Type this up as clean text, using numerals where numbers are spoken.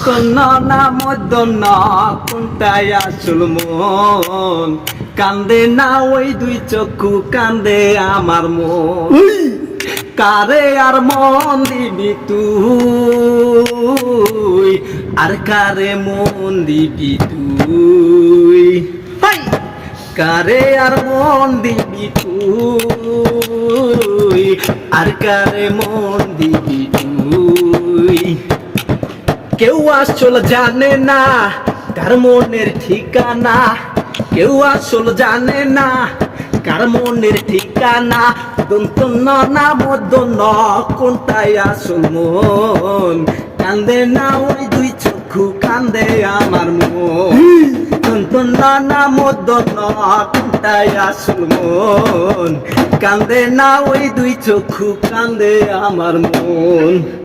দন্তন্য না মধ্যন্য কোনটাই আসল মন কান্দে না ওই দুই চক্ষু কান্দে আমার মন কারে আর মন দিবি তুই আর কারে মন দিবি তুই কারে আর মন দিবি তুই আর কারে মন দিবি তুই কেউ আসল জানে না কার মনের ঠিকানা কেউ আসল জানে না কার মনের ঠিকানা দন্তন্য না মধ্যন্য কোনটাই আসল মন কান্দে না ওই দুই চক্ষু কান্দে আমার মন দন্তন্য না মধ্যন্য কোনটাই আসল মন কান্দে না ওই দুই চক্ষু কান্দে আমার মন।